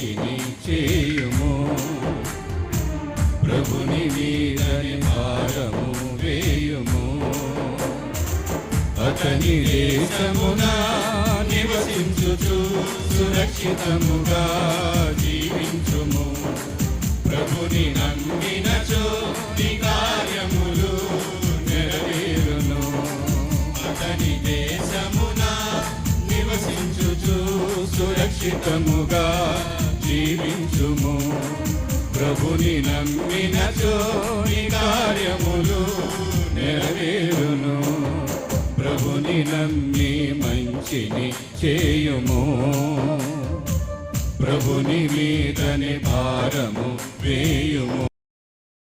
మంచిని చేయుము. ప్రభుని మీదని భారము వేయుము. అతని దేశమున నివసించుచు సురక్షితముగా జీవించుము. ప్రభుని నమ్మినచో నీ కార్యములు నెరవేరును. అతని దేశమున నివసించుచు సురక్షితముగా జీవించుము. ప్రభుని నమ్మినచో నీ కార్యములు నెరవేరును. ప్రభుని నమ్మి మంచిని చేయుము. ప్రభుని మీదని భారము